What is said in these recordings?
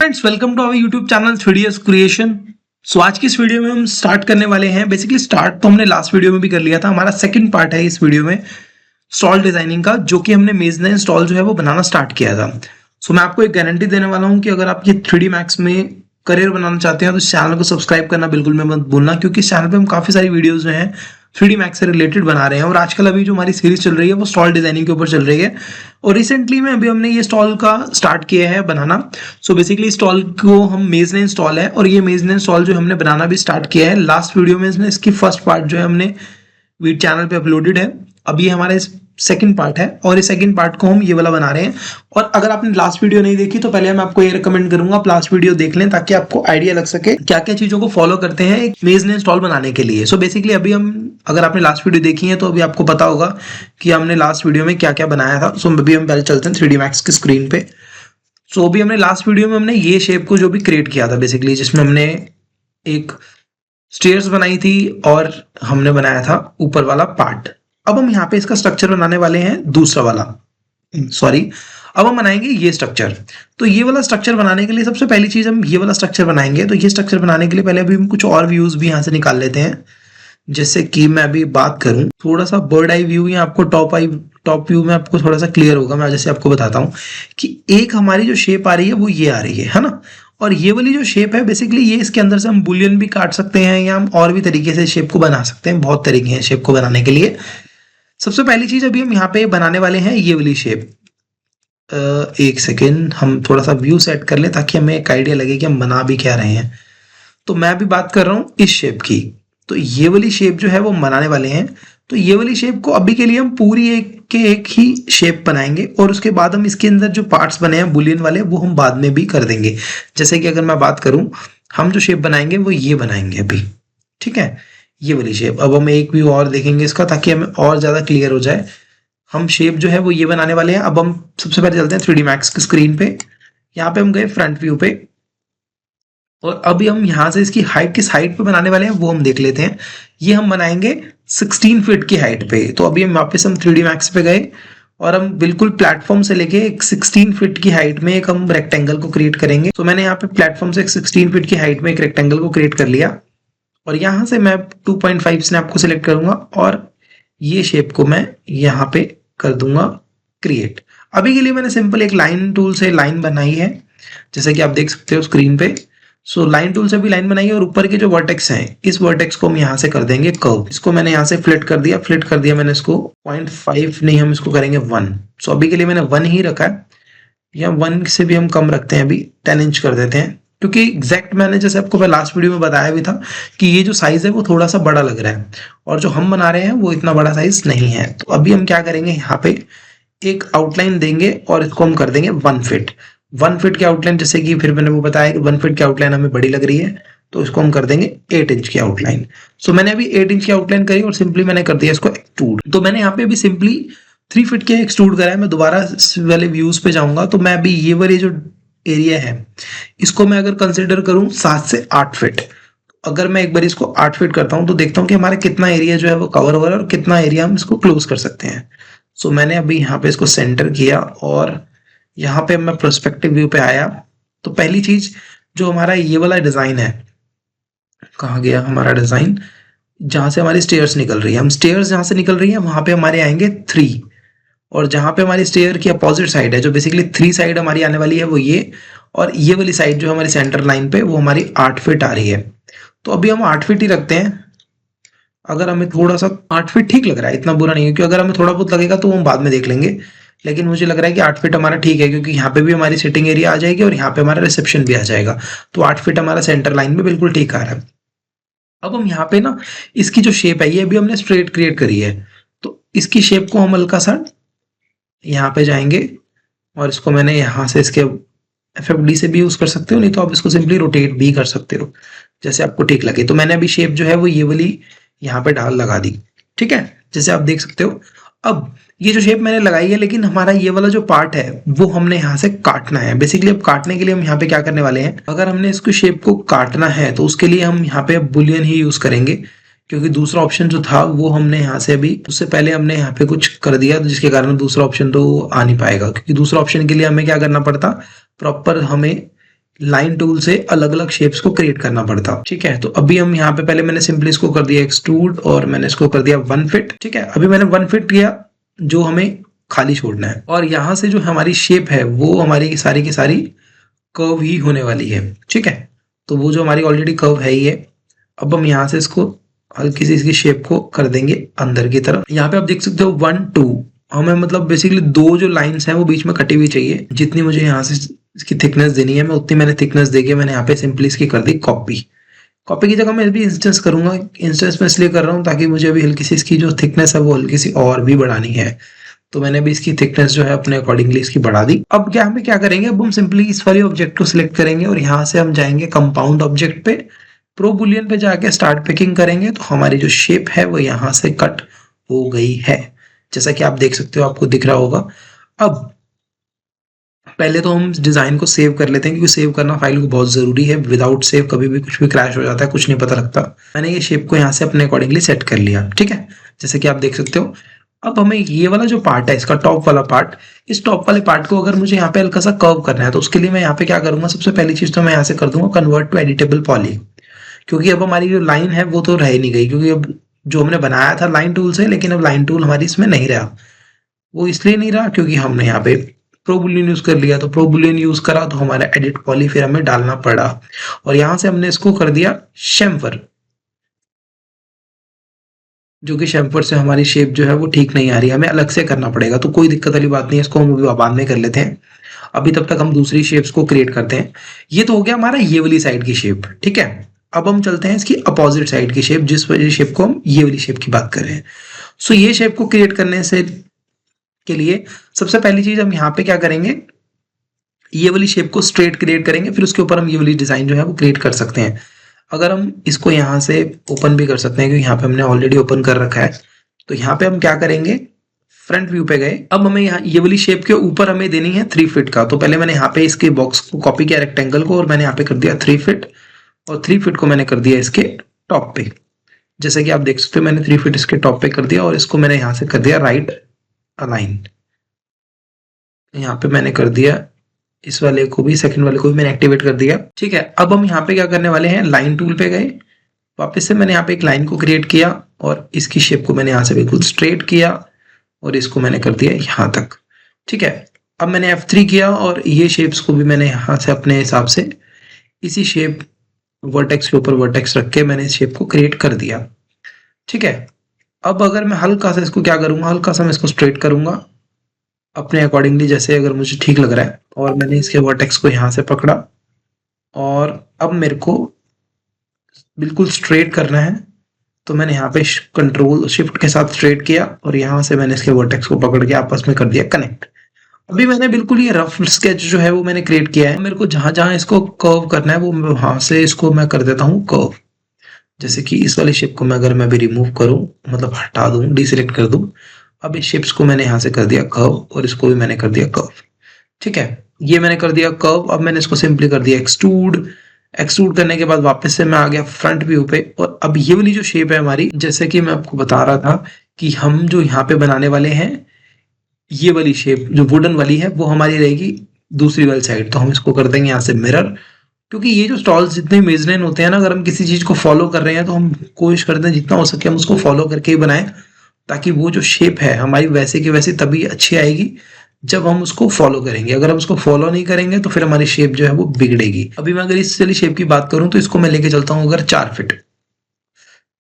Friends, welcome to our YouTube channel 3ds creation. So आज की इस वीडियो में हम स्टार्ट करने वाले हैं। बेसिकली स्टार्ट तो हमने लास्ट वीडियो में भी कर लिया था। हमारा सेकंड पार्ट है इस वीडियो में स्टॉल डिजाइनिंग का, जो कि हमने मेजनाइन स्टॉल जो है वो बनाना स्टार्ट किया था। सो मैं आपको एक गारंटी देने वाला हूं कि अगर आप ये 3D मैक्स में करियर बनाना चाहते हैं तो इस चैनल को सब्सक्राइब करना बिल्कुल मत भूलना, क्योंकि इस चैनल पे हम काफी सारी वीडियोज जो हैं 3D मैक्स से रिलेटेड बना रहे हैं। और आजकल अभी जो हमारी सीरीज चल रही है वो स्टॉल डिजाइनिंग के ऊपर चल रही है, और रिसेंटली में अभी हमने ये स्टॉल का स्टार्ट किया है बनाना। सो बेसिकली स्टॉल को हम मेजनाइन स्टॉल है, और ये मेजनाइन स्टॉल जो हमने बनाना भी स्टार्ट किया है। लास्ट वीडियो में इसकी फर्स्ट पार्ट जो है हमने चैनल पे अपलोडेड है। अब ये हमारा सेकंड पार्ट है, और इस सेकंड पार्ट को हम ये वाला बना रहे हैं। और अगर आपने लास्ट वीडियो नहीं देखी तो पहले मैं आपको ये रिकमेंड करूंगा आप लास्ट वीडियो देख लें, ताकि आपको आइडिया लग सके क्या क्या चीजों को फॉलो करते हैं एक मेजनाइन स्टॉल बनाने के लिए। सो बेसिकली अभी हम, अगर आपने लास्ट वीडियो देखी है तो अभी आपको पता होगा कि हमने लास्ट वीडियो में क्या क्या बनाया था। सो अभी हम पहले चलते हैं 3D मैक्स की स्क्रीन पे। सो अभी हमने लास्ट वीडियो में हमने ये शेप को जो भी क्रिएट किया था बेसिकली, जिसमें हमने एक स्टेयर्स बनाई थी और हमने बनाया था ऊपर वाला पार्ट। अब हम यहाँ पे इसका स्ट्रक्चर बनाने वाले हैं दूसरा वाला, सॉरी, अब हम बनाएंगे ये स्ट्रक्चर। तो ये वाला स्ट्रक्चर बनाने के लिए सबसे पहली चीज हम ये वाला स्ट्रक्चर बनाएंगे। तो ये स्ट्रक्चर बनाने के लिए पहले अभी हम कुछ और व्यूज भी यहाँ से निकाल लेते हैं। जैसे कि मैं अभी बात करूं, थोड़ा सा बर्ड आई व्यू या आपको टॉप व्यू में आपको थोड़ा सा क्लियर होगा। मैं जैसे आपको बताता हूँ कि एक हमारी जो शेप आ रही है वो ये आ रही है ना। और ये वाली जो शेप है बेसिकली ये, इसके अंदर से हम बुलियन भी काट सकते हैं, या हम और भी तरीके से शेप को बना सकते हैं। बहुत तरीके हैं शेप को बनाने के लिए। सबसे पहली चीज अभी हम यहाँ पे बनाने वाले हैं ये वाली शेप। एक सेकेंड, हम थोड़ा सा व्यू सेट कर लें ताकि हमें एक आइडिया लगे कि हम बना भी क्या रहे हैं। तो मैं अभी बात कर रहा हूँ इस शेप की। तो ये वाली शेप जो है वो बनाने वाले हैं। तो ये वाली शेप को अभी के लिए हम पूरी एक ही शेप बनाएंगे, और उसके बाद हम इसके अंदर जो पार्ट्स बने हैं बुलियन वाले वो हम बाद में भी कर देंगे। जैसे कि अगर मैं बात करूं, हम जो शेप बनाएंगे वो ये बनाएंगे अभी, ठीक है, ये वाली शेप। अब हम एक व्यू और देखेंगे इसका, ताकि हमें और ज्यादा क्लियर हो जाए। हम शेप जो है वो ये बनाने वाले हैं। अब हम सबसे पहले चलते हैं 3D मैक्स की स्क्रीन पे। यहाँ पे हम गए फ्रंट व्यू पे, और अभी हम यहाँ से इसकी हाइट किस हाइट पे बनाने वाले हैं वो हम देख लेते हैं। ये हम बनाएंगे 16 फीट की हाइट पे। तो अभी हम वापस 3D मैक्स पे गए, और हम बिल्कुल प्लेटफॉर्म से लेके एक 16 फीट की हाइट में एक हम रेक्टेंगल को क्रिएट करेंगे। तो मैंने यहाँ पे प्लेटफॉर्म से एक 16 फीट की हाइट में एक रेक्टेंगल को क्रिएट कर लिया, और यहाँ से मैं 2.5 स्नैप को सिलेक्ट करूंगा, और ये शेप को मैं यहाँ पे कर दूंगा क्रिएट। अभी के लिए मैंने सिंपल एक लाइन टूल से लाइन बनाई है, जैसे कि आप देख सकते हो स्क्रीन पे। सो लाइन टूल से भी लाइन बनाई है, और ऊपर के जो वर्टेक्स हैं इस वर्टेक्स को हम यहाँ से कर देंगे कर्व। इसको मैंने यहाँ से फ्लिट कर दिया मैंने इसको 0.5 नहीं, हम इसको करेंगे 1। सो अभी के लिए मैंने 1 ही रखा है, या 1 से भी हम कम रखते हैं, अभी 10 इंच कर देते हैं। क्योंकि एग्जैक्ट मैंने जैसे आपको लास्ट वीडियो में बताया भी था कि ये जो साइज है वो थोड़ा सा बड़ा लग रहा है, और जो हम बना रहे हैं वो इतना बड़ा साइज नहीं है। तो अभी हम क्या करेंगे, यहाँ पे एक आउटलाइन देंगे, और इसको हम कर देंगे 1 फीट। 1 फीट की आउटलाइन, जैसे कि फिर मैंने वो बताया कि 1 फीट की आउटलाइन हमें बड़ी लग रही है, तो इसको हम कर देंगे 8 इंच की आउटलाइन। सो मैंने अभी 8 इंच की आउटलाइन करी, और सिंपली मैंने कर दिया इसको एक्सट्रूड। तो मैंने यहाँ पे अभी सिंपली 3 फीट के एक्सट्रूड करा है। मैं दोबारा वाले व्यूज पे जाऊंगा, तो मैं अभी ये वाले जो एरिया है इसको मैं अगर कंसिडर करूं 7 से 8 फीट, अगर मैं एक बार इसको 8 फीट करता हूं तो देखता हूं कि हमारा कितना एरिया जो है वो कवर हो रहा है, और कितना एरिया हम इसको क्लोज कर सकते हैं। सो मैंने अभी यहाँ पे इसको सेंटर किया, और यहाँ पे मैं प्रोस्पेक्टिव व्यू पे आया। तो पहली चीज जो हमारा ये वाला डिजाइन है, कहाँ गया हमारा डिजाइन, जहां से हमारी स्टेयर्स निकल रही है, हम स्टेयर्स जहां से निकल रही है वहां पे हमारे आएंगे 3, और जहां पे हमारी स्टेयर की अपोजिट साइड है, जो बेसिकली 3 साइड हमारी आने वाली है वो ये, और ये वाली साइड जो हमारी सेंटर लाइन पे वो हमारी 8 फीट आ रही है। तो अभी हम 8 फीट ही रखते हैं। अगर हमें थोड़ा सा 8 फीट ठीक लग रहा है, इतना बुरा नहीं है, क्योंकि अगर हमें थोड़ा बहुत लगेगा तो हम बाद में देख लेंगे। लेकिन मुझे लग रहा है कि 8 फीट हमारा ठीक है, क्योंकि यहाँ पे भी हमारी सिटिंग एरिया आ जाएगी, और यहाँ पे हमारा रिसेप्शन भी आ जाएगा। तो 8 फीट हमारा सेंटर लाइन में बिल्कुल ठीक आ रहा है। अब हम यहाँ पे ना इसकी जो शेप है ये अभी हमने स्ट्रेट क्रिएट करी है, तो इसकी शेप को हम हल्का सा यहाँ पे जाएंगे, और इसको मैंने यहाँ से इसके FFD से भी यूज कर सकते हो, नहीं तो आप इसको सिंपली रोटेट भी कर सकते हो, जैसे आपको ठीक लगे। तो मैंने अभी शेप जो है वो ये वाली यहाँ पे लगा दी, ठीक है, जैसे आप देख सकते हो। अब ये जो शेप मैंने लगाई है, लेकिन हमारा ये वाला जो पार्ट है वो हमने यहाँ से काटना है। बेसिकली अब काटने के लिए हम यहाँ पे क्या करने वाले हैं, अगर हमने इसको शेप को काटना है तो उसके लिए हम यहाँ पे बुलियन ही यूज करेंगे, क्योंकि दूसरा ऑप्शन जो था वो हमने यहाँ से अभी उससे पहले हमने यहाँ पे कुछ कर दिया, जिसके कारण दूसरा ऑप्शन तो आ नहीं पाएगा। क्योंकि दूसरा ऑप्शन के लिए हमें क्या करना पड़ता, प्रॉपर हमें लाइन टूल से अलग अलग शेप्स को क्रिएट करना पड़ता। ठीक है, तो अभी हम यहाँ पे पहले मैंने सिंपली इसको कर दिया एक्सट्रूड और मैंने इसको कर दिया 1 फीट। ठीक है, अभी मैंने 1 फीट किया जो हमें खाली छोड़ना है, और यहाँ से जो हमारी शेप है वो हमारी की सारी कर्व ही होने वाली है। ठीक है, तो वो जो हमारी ऑलरेडी कर्व है ही है। अब हम यहाँ से इसको हल्की सी इसकी शेप को कर देंगे अंदर की तरफ। यहाँ पे आप देख सकते हो 1 2 हमें मतलब बेसिकली 2 जो लाइंस हैं वो बीच में कटी हुई चाहिए। जितनी मुझे यहाँ से इसकी थिकनेस देनी है मैं उतनी मैंने थिकनेस देके मैंने यहाँ पे सिंपली इसकी कर दी कॉपी। कॉपी की जगह मैं अभी इंस्टेंस करूंगा। इंस्टेंस में इसलिए कर रहा हूँ ताकि मुझे अभी हल्की सी इसकी जो थिकनेस है वो हल्की सी और भी बढ़ानी है, तो मैंने भी इसकी थिकनेस जो है अपने अकॉर्डिंगली इसकी बढ़ा दी। अब क्या हमें क्या करेंगे, अब हम सिंपली इस वाले ऑब्जेक्ट को सिलेक्ट करेंगे और यहाँ से हम जाएंगे कंपाउंड ऑब्जेक्ट पे, प्रो बुलियन पे जाके स्टार्ट पिकिंग करेंगे तो हमारी जो शेप है वो यहाँ से कट हो गई है, जैसा कि आप देख सकते हो, आपको दिख रहा होगा। अब पहले तो हम डिजाइन को सेव कर लेते हैं क्योंकि सेव करना फाइल को बहुत जरूरी है। विदाउट सेव कभी भी कुछ भी क्रैश हो जाता है, कुछ नहीं पता लगता। मैंने ये शेप को यहाँ से अपने अकॉर्डिंगली सेट कर लिया। ठीक है, जैसे कि आप देख सकते हो। अब हमें ये वाला जो पार्ट है इसका टॉप वाला पार्ट, इस टॉप वाले पार्ट को अगर मुझे यहाँ पे हल्का सा कर्व करना है तो उसके लिए मैं यहाँ पे क्या करूंगा, सबसे पहली चीज तो मैं यहाँ से कर दूंगा कन्वर्ट टू एडिटेबल पॉली, क्योंकि अब हमारी जो लाइन है वो तो रह नहीं गई, क्योंकि अब जो हमने बनाया था लाइन टूल से, लेकिन अब लाइन टूल हमारी इसमें नहीं रहा। वो इसलिए नहीं रहा क्योंकि हमने यहाँ पे प्रो बुलियन यूज कर लिया, तो प्रो बुलियन यूज करा तो हमारा एडिट पॉली फिर हमें डालना पड़ा, और यहां से हमने इसको कर दिया शेम्फर, जो कि शेम्फर से हमारी शेप जो है वो ठीक नहीं आ रही, हमें अलग से करना पड़ेगा। तो कोई दिक्कत वाली बात नहीं है, इसको हम अभी बाद में कर लेते हैं। अभी तब तक हम दूसरी शेप्स को क्रिएट करते हैं। ये तो हो गया हमारा ये वाली साइड की शेप। ठीक है, अब हम चलते हैं इसकी अपोजिट साइड की शेप, जिस वाली शेप को हम ये वाली शेप की बात कर रहे हैं। सो ये शेप को क्रिएट करने से के लिए सबसे पहली चीज हम यहाँ पे क्या करेंगे, ये वाली शेप को स्ट्रेट क्रिएट करेंगे, फिर उसके ऊपर हम ये वाली डिजाइन जो है वो क्रिएट कर सकते हैं। अगर हम इसको यहाँ से ओपन भी कर सकते हैं क्योंकि यहाँ पे हमने ऑलरेडी ओपन कर रखा है। तो यहाँ पे हम क्या करेंगे, फ्रंट व्यू पे गए। अब हमें यहाँ ये वाली शेप के ऊपर हमें देनी है 3 फीट का, तो पहले मैंने यहाँ पे इसके बॉक्स को कॉपी किया रेक्टेंगल को, और मैंने यहाँ पे कर दिया 3 फीट, और 3 फीट को मैंने कर दिया इसके टॉप पे। जैसे कि आप देख सकते हो मैंने 3 फीट इसके टॉप पे कर दिया, और इसको मैंने यहाँ से कर दिया राइट अलाइन। यहाँ पे मैंने कर दिया इस वाले को भी, सेकंड वाले को भी मैंने एक्टिवेट कर दिया। ठीक है, अब हम यहाँ पे क्या करने वाले हैं, लाइन टूल पे गए, वापस से मैंने यहाँ पे एक लाइन को क्रिएट किया और इसकी शेप को मैंने यहाँ से बिल्कुल स्ट्रेट किया और इसको मैंने कर दिया यहाँ तक। ठीक है, अब मैंने F3 किया और ये शेप्स को भी मैंने यहाँ से अपने हिसाब से इसी शेप वर्टेक्स के ऊपर वर्टेक्स रख के मैंने इस शेप को क्रिएट कर दिया। ठीक है, अब अगर मैं हल्का सा इसको क्या करूंगा, हल्का सा मैं इसको स्ट्रेट करूंगा अपने अकॉर्डिंगली, जैसे अगर मुझे ठीक लग रहा है, और मैंने इसके वर्टेक्स को यहाँ से पकड़ा और अब मेरे को बिल्कुल स्ट्रेट करना है, तो मैंने यहाँ पे कंट्रोल शिफ्ट के साथ स्ट्रेट किया और यहाँ से मैंने इसके वर्टेक्स को पकड़ के आपस में कर दिया कनेक्ट। अभी मैंने बिल्कुल ये रफ स्केच जो है वो मैंने क्रिएट किया है। मेरे को जहां जहां इसको कर्व करना है वो वहां से इसको मैं कर देता हूँ कर्व। जैसे कि इस वाली शेप को मैं अगर मैं भी रिमूव करूं, मतलब हटा दूं, डिसेलेक्ट कर दूं, अब इस शेप्स को मैंने यहाँ से कर दिया कर्व और इसको भी मैंने कर दिया कर्व। ठीक है, ये मैंने कर दिया कर्व। अब मैंने इसको सिंपली कर दिया एक्सट्रूड। एक्सट्रूड करने के बाद वापस से मैं आ गया फ्रंट व्यू पे, और अब ये वाली जो शेप है हमारी, जैसे कि मैं आपको बता रहा था कि हम जो यहाँ पे बनाने वाले हैं, ये वाली शेप जो वुडन वाली है वो हमारी रहेगी दूसरी वाली साइड। तो हम इसको कर देंगे यहाँ से मिरर, क्योंकि ये जो स्टॉल्स जितने मेजरमेंट होते हैं ना, अगर हम किसी चीज को फॉलो कर रहे हैं तो हम कोशिश करते हैं जितना हो सके हम उसको फॉलो करके ही बनाएं, ताकि वो जो शेप है हमारी वैसे की वैसी तभी अच्छी आएगी जब हम उसको फॉलो करेंगे। अगर हम उसको फॉलो नहीं करेंगे तो फिर हमारी शेप जो है वो बिगड़ेगी। अभी मैं अगर इस वाली शेप की बात करूं तो इसको मैं लेके चलता हूं अगर 4 फीट।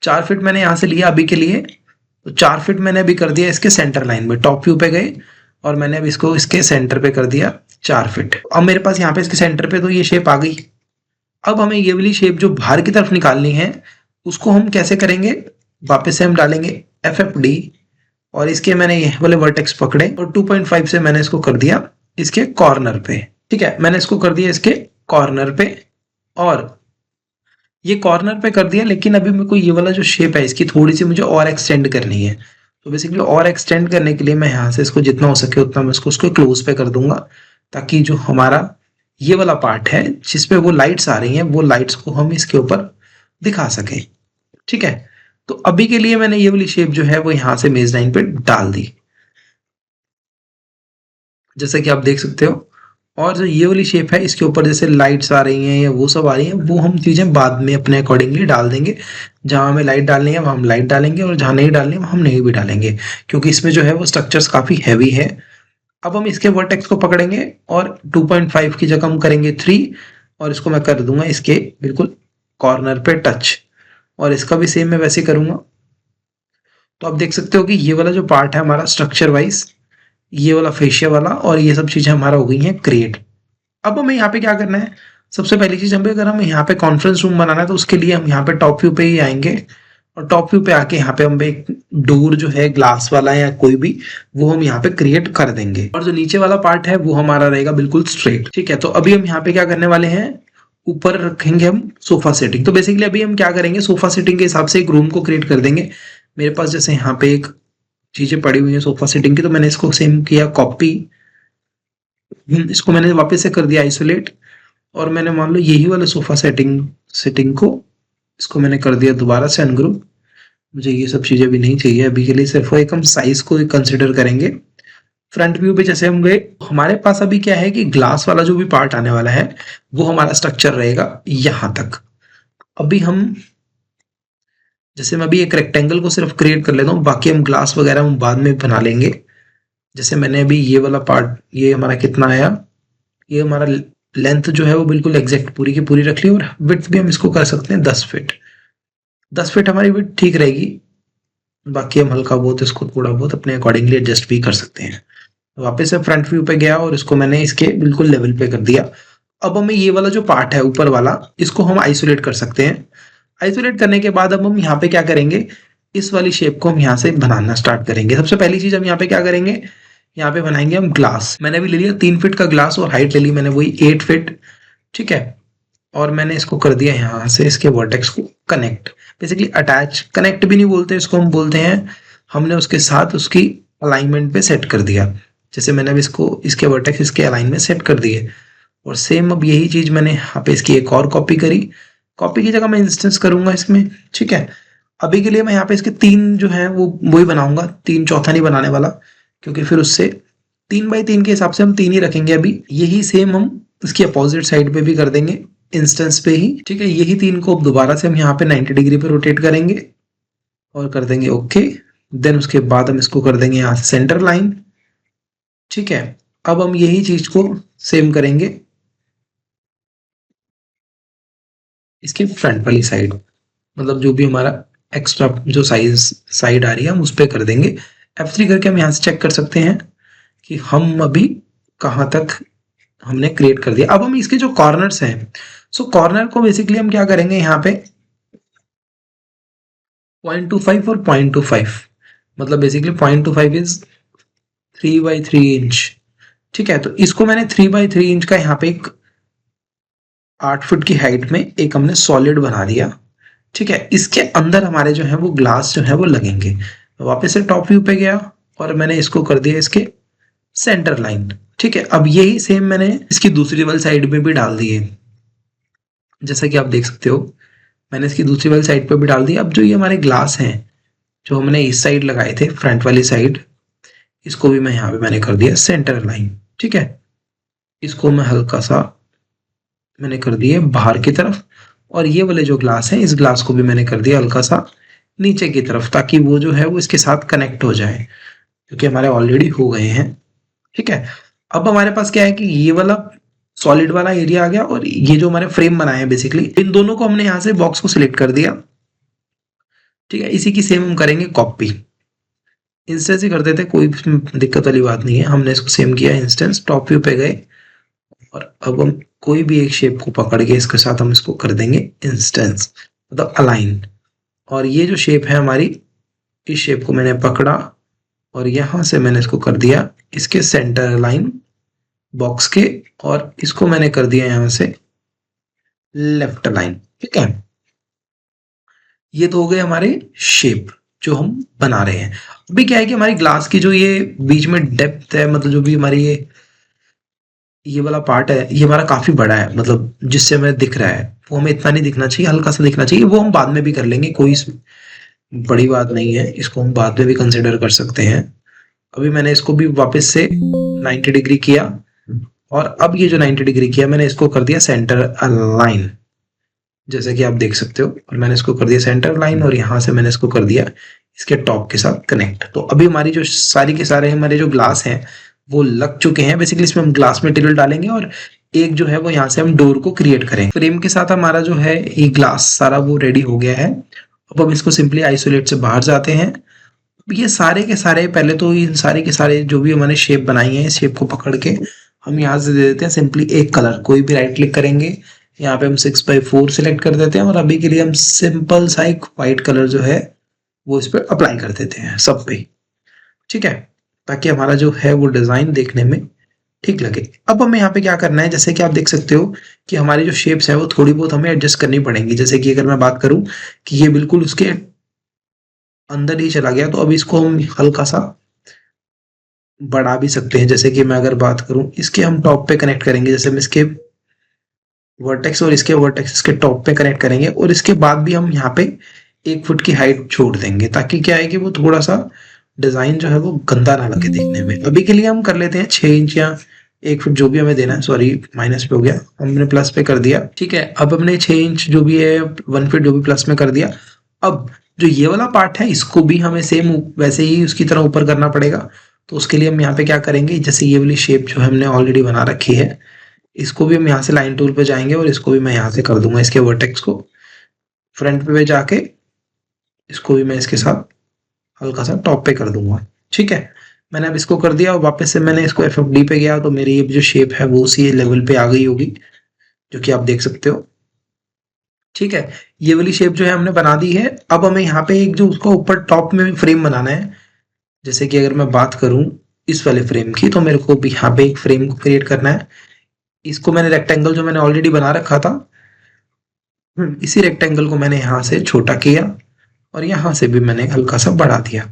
4 फीट मैंने यहां से लिया अभी के लिए, तो 4 फीट मैंने अभी कर दिया इसके सेंटर लाइन में। टॉप व्यू पे गए और मैंने अब इसको इसके सेंटर पे कर दिया 4 फीट। अब मेरे पास यहाँ पे इसके सेंटर पे तो ये शेप आ गई। अब हमें ये वाली शेप जो बाहर की तरफ निकालनी है उसको हम कैसे करेंगे, वापस से हम डालेंगे FFD और इसके मैंने ये वाले वर्टेक्स पकड़े और 2.5 से मैंने इसको कर दिया इसके कॉर्नर पे। ठीक है, मैंने इसको कर दिया इसके कॉर्नर पे और ये कॉर्नर पे कर दिया, लेकिन अभी मेरे को ये वाला जो शेप है इसकी थोड़ी सी मुझे और एक्सटेंड करनी है। तो बेसिकली और एक्सटेंड करने के लिए मैं यहाँ से इसको जितना हो सके उतना मैं उसको क्लोज पे कर दूंगा, ताकि जो हमारा ये वाला पार्ट है जिसपे वो लाइट्स आ रही हैं वो लाइट्स को हम इसके ऊपर दिखा सकें। ठीक है, तो अभी के लिए मैंने ये वाली शेप जो है वो यहां से मेज लाइन पे डाल दी, जैसे कि आप देख सकते हो। और जो ये वाली शेप है इसके ऊपर जैसे लाइट्स आ रही हैं या वो सब आ रही हैं, वो हम चीज़ें बाद में अपने अकॉर्डिंगली डाल देंगे। जहाँ हमें लाइट डालनी है वहाँ हम लाइट डालेंगे और जहाँ नहीं डालनी है वहाँ हम नहीं भी डालेंगे, क्योंकि इसमें जो है वो स्ट्रक्चर्स काफ़ी हैवी है। अब हम इसके वर्टेक्स को पकड़ेंगे और 2.5 की जगह हम करेंगे 3 और इसको मैं कर दूंगा इसके बिल्कुल कॉर्नर पे टच, और इसका भी सेम मैं वैसे करूंगा। तो आप देख सकते हो कि ये वाला जो पार्ट है हमारा स्ट्रक्चर वाइज, ये वाला फेशिया वाला और ये सब चीजें हमारा हो गई हैं क्रिएट। अब हमें यहाँ पे क्या करना है, सबसे पहली चीज हमें, अगर हमें यहाँ पे कॉन्फ्रेंस रूम बनाना है तो उसके लिए हम यहाँ पे टॉप व्यू पे ही आएंगे और टॉप व्यू पे आके यहाँ पे हम एक डोर जो है ग्लास वाला या कोई भी, वो हम यहाँ पे क्रिएट कर देंगे और जो नीचे वाला पार्ट है वो हमारा रहेगा बिल्कुल स्ट्रेट। ठीक है, तो अभी हम यहाँ पे क्या करने वाले हैं, ऊपर रखेंगे हम सोफा सेटिंग। तो बेसिकली अभी हम क्या करेंगे, सोफा सेटिंग के हिसाब से एक रूम को क्रिएट कर देंगे। मेरे पास जैसे यहाँ पे एक चीजें पड़ी हुई है सोफा सेटिंग की, तो मैंने इसको सेम किया कॉपी, इसको मैंने वापस से कर दिया आइसोलेट, और मैंने मान लो यही वाले सोफा सेटिंग को इसको मैंने कर दिया दोबारा से अनग्रुप। मुझे ये सब चीजें भी नहीं चाहिए अभी के लिए, सिर्फ एक हम साइज को कंसिडर करेंगे। फ्रंट व्यू पे जैसे हम गए, हमारे पास अभी क्या है कि ग्लास वाला जो भी पार्ट आने वाला है वो हमारा स्ट्रक्चर रहेगा यहां तक। अभी हम जैसे मैं अभी एक रेक्टेंगल को सिर्फ क्रिएट कर लेता हूँ, बाकी हम ग्लास वगैरह हम बाद में बना लेंगे। जैसे मैंने अभी ये वाला पार्ट, ये हमारा कितना आया, ये हमारा लेंथ जो है वो बिल्कुल एग्जैक्ट पूरी की पूरी रख ली, और विड्थ भी हम इसको कर सकते हैं 10 फीट। 10 फीट हमारी विड्थ ठीक रहेगी, बाकी हम हल्का बहुत इसको थोड़ा बहुत अपने अकॉर्डिंगली एडजस्ट भी कर सकते हैं। वापस से फ्रंट व्यू पे गया और इसको मैंने इसके बिल्कुल लेवल पे कर दिया। अब हमें ये वाला जो पार्ट है ऊपर वाला, इसको हम आइसोलेट कर सकते हैं। आइसोलेट करने के बाद अब हम यहाँ पे क्या करेंगे, इस वाली शेप को हम यहाँ से बनाना स्टार्ट करेंगे। सबसे पहली चीज हम यहाँ पे क्या करेंगे, यहाँ पे बनाएंगे हम ग्लास। मैंने अभी ले लिया 3 फीट का ग्लास और हाइट ले ली मैंने वही 8 फीट। ठीक है, और मैंने इसको कर दिया यहाँ से इसके वर्टेक्स को कनेक्ट, बेसिकली अटैच, कनेक्ट भी नहीं बोलते इसको, हम बोलते हैं हमने उसके साथ उसकी अलाइनमेंट पे सेट कर दिया। जैसे मैंने अब इसको इसके वर्टेक्स इसके अलाइन में सेट कर दिए, और सेम अब यही चीज मैंने यहाँ पे इसकी एक और कॉपी करी। कॉपी की जगह मैं इंस्टेंस करूंगा इसमें। ठीक है, अभी के लिए मैं यहाँ पे इसके 3 जो है वो वही बनाऊंगा, 3 चौथा नहीं बनाने वाला, क्योंकि फिर उससे 3 बाई 3 के हिसाब से हम 3 ही रखेंगे। अभी यही सेम हम इसकी अपोजिट साइड पे भी कर देंगे इंस्टेंस पे ही। ठीक है, यही 3 को दोबारा से हम यहाँ पे 90 डिग्री पे रोटेट करेंगे और कर देंगे ओके। देन उसके बाद हम इसको कर देंगे यहाँ से सेंटर लाइन। ठीक है, अब हम यही चीज को सेम करेंगे इसके फ्रंट वाली साइड, मतलब जो भी हमारा एक्स्ट्रा जो साइड आ रही है हम उस पर कर देंगे। F3 करके हम यहाँ से चेक कर सकते हैं कि हम अभी कहाँ तक हमने क्रिएट कर दिया। अब हम इसके जो कॉर्नर्स हैं, सो कॉर्नर को बेसिकली हम क्या करेंगे, यहाँ पे 0.25 और 0.25, मतलब बेसिकली 0.25 इज 3/3 इंच। ठीक है, तो इसको मैंने 3/3 इंच का यहाँ पे एक 8 फुट की हाइट में एक हमने सॉलिड बना दिया। ठीक है, इसके अंदर हमारे जो है वो ग्लास जो है वो लगेंगे। वापस से टॉप व्यू पे गया और मैंने इसको कर दिया इसके सेंटर लाइन। ठीक है, अब यही सेम मैंने इसकी दूसरी वाली साइड में भी डाल दिए, जैसा कि आप देख सकते हो मैंने इसकी दूसरी वाली साइड पे भी डाल दिया। अब जो ये हमारे ग्लास हैं जो हमने इस साइड लगाए थे फ्रंट वाली साइड, इसको भी मैं यहाँ पे मैंने कर दिया सेंटर लाइन। ठीक है, इसको मैं हल्का सा मैंने कर दिया बाहर की तरफ, और ये वाले जो ग्लास हैं इस ग्लास को भी मैंने कर दिया हल्का सा नीचे की तरफ, ताकि वो जो है वो इसके साथ कनेक्ट हो जाए, क्योंकि हमारे ऑलरेडी हो गए हैं। ठीक है, अब हमारे पास क्या है कि ये वाला सॉलिड वाला एरिया आ गया, और ये जो हमारे फ्रेम बनाए हैं बेसिकली इन दोनों को हमने यहाँ से बॉक्स को सिलेक्ट कर दिया। ठीक है, इसी की सेम हम करेंगे कॉपी, इंस्टेंस ही कर देते, कोई दिक्कत वाली बात नहीं है। हमने इसको सेम किया इंस्टेंस, टॉप व्यू पे गए, और अब हम कोई भी एक शेप को पकड़ के इसके साथ हम इसको कर देंगे इंस्टेंस, मतलब अलाइन। और ये जो शेप है हमारी, इस शेप को मैंने पकड़ा और यहां से मैंने इसको कर दिया इसके सेंटर लाइन बॉक्स के, और इसको मैंने कर दिया यहां से लेफ्ट लाइन। ठीक है, ये तो हो गए हमारे शेप जो हम बना रहे हैं। अभी क्या है कि हमारी ग्लास की जो ये बीच में डेप्थ है, मतलब जो भी हमारी ये वाला पार्ट है, ये हमारा काफी बड़ा है, मतलब जिससे हमें दिख रहा है वो हमें इतना नहीं दिखना चाहिए, हल्का सा दिखना चाहिए। वो हम बाद में भी कर लेंगे, कोई बड़ी बात नहीं है, इसको हम बाद में भी कंसिडर कर सकते हैं। अभी मैंने इसको भी वापस से 90 डिग्री किया और अब ये जो 90 डिग्री किया मैंने इसको कर दिया सेंटर अलाइन, जैसे कि आप देख सकते हो। और मैंने इसको कर दिया सेंटर लाइन और यहाँ से मैंने इसको कर दिया इसके टॉप के साथ कनेक्ट। तो अभी हमारी जो सारी के सारे हमारे जो ग्लास हैं वो लग चुके हैं। बेसिकली इसमें हम ग्लास मटेरियल डालेंगे और एक जो है वो यहाँ से हम डोर को क्रिएट करेंगे। फ्रेम के साथ हमारा जो है ये ग्लास सारा वो रेडी हो गया है। अब हम इसको सिंपली आइसोलेट से बाहर जाते हैं। ये सारे के सारे पहले तो इन सारे के सारे जो भी हमने शेप बनाई है, इस शेप को पकड़ के हम यहाँ से दे देते हैं सिंपली एक कलर। कोई भी राइट क्लिक करेंगे, यहाँ पे हम 6x4 सिलेक्ट कर देते हैं और अभी के लिए हम सिंपल सा एक व्हाइट कलर जो है वो इस पर अप्लाई कर देते हैं सब पे, ठीक है, ताकि हमारा जो है वो डिजाइन देखने में ठीक लगे। अब हमें यहाँ पे क्या करना है, जैसे कि आप देख सकते हो कि हमारी जो शेप्स है वो थोड़ी बहुत हमें एडजस्ट करनी पड़ेंगी। जैसे कि अगर मैं बात करूं कि ये बिल्कुल उसके अंदर ही चला गया, तो अब इसको हम हल्का सा बढ़ा भी सकते हैं। जैसे कि मैं अगर बात करूं इसके हम टॉप पे कनेक्ट करेंगे, जैसे हम इसके वर्टेक्स और इसके वर्टेक्स इसके टॉप पे कनेक्ट करेंगे और इसके बाद भी हम यहाँ पे 1 फुट की हाइट छोड़ देंगे, ताकि क्या है कि वो थोड़ा सा डिजाइन जो है वो गंदा ना लगे देखने में। अभी के लिए हम कर लेते हैं 6 इंच या 1 फुट जो भी हमें देना है। सॉरी, माइनस पे हो गया, हमने प्लस पे कर दिया, ठीक है। अब हमने 6 इंच जो भी है 1 फीट जो भी प्लस में कर दिया। अब जो ये वाला पार्ट है इसको भी हमें सेम वैसे ही उसकी तरह ऊपर करना पड़ेगा। तो उसके लिए हम यहाँ पे क्या करेंगे, जैसे ये वाली शेप जो हमने ऑलरेडी बना रखी है, इसको भी हम यहाँ से लाइन टूल पे जाएंगे और इसको भी मैं यहाँ से कर दूंगा इसके वर्टेक्स को फ्रंट पे जाके, इसको भी मैं इसके साथ हल्का सा टॉप पे कर दूंगा, ठीक है। मैंने अब इसको कर दिया और वापस से मैंने इसको FFD पे गया तो मेरी ये जो शेप है वो उसी लेवल पे आ गई होगी, जो कि आप देख सकते हो, ठीक है। ये वाली शेप जो है हमने बना दी है। अब हमें यहाँ पे एक जो उसका ऊपर टॉप में फ्रेम बनाना है। जैसे कि अगर मैं बात करूं इस वाले फ्रेम की, तो मेरे को भी यहाँ पे एक फ्रेम को क्रिएट करना है। इसको मैंने रेक्टेंगल जो मैंने ऑलरेडी बना रखा था, इसी रेक्टेंगल को मैंने यहाँ से छोटा किया और यहाँ से भी मैंने हल्का सा बढ़ा दिया।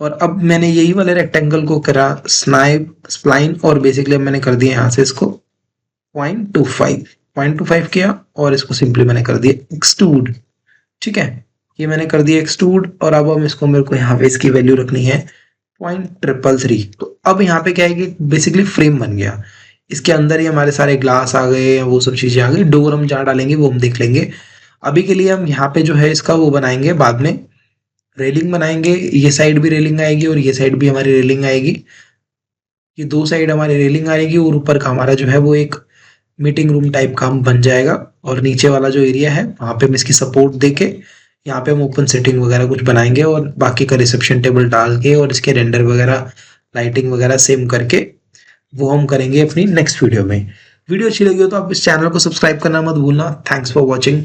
और अब मैंने यही वाले रेक्टेंगल को करा स्प्लाइन और बेसिकली अब मैंने कर दिया यहाँ से इसको 0.25 किया और इसको सिंपली मैंने कर दिया एक्सट्रूड, ठीक है। ये मैंने कर दिया एक्सट्रूड और अब हम इसको, मेरे को यहाँ पे इसकी वैल्यू रखनी है 0.333। तो अब यहाँ पे क्या है कि बेसिकली फ्रेम बन गया। इसके अंदर ही हमारे सारे ग्लास आ गए, वो सब चीजें आ गई। डोर हम जहाँ डालेंगे वो हम देख लेंगे। अभी के लिए हम यहाँ पे जो है इसका वो बनाएंगे, बाद में रेलिंग बनाएंगे। ये साइड भी रेलिंग आएगी और ये साइड भी हमारी रेलिंग आएगी। ये 2 साइड हमारी रेलिंग आएगी और ऊपर का हमारा जो है वो एक मीटिंग रूम टाइप का बन जाएगा। और नीचे वाला जो एरिया है वहां पे हम इसकी सपोर्ट देके यहाँ पे हम ओपन सेटिंग वगैरह कुछ बनाएंगे और बाकी का रिसेप्शन टेबल डाल के और इसके रेंडर वगैरह लाइटिंग वगैरह सेम करके वो हम करेंगे अपनी नेक्स्ट वीडियो में। वीडियो अच्छी लगी हो तो आप इस चैनल को सब्सक्राइब करना मत भूलना। Thanks for watching.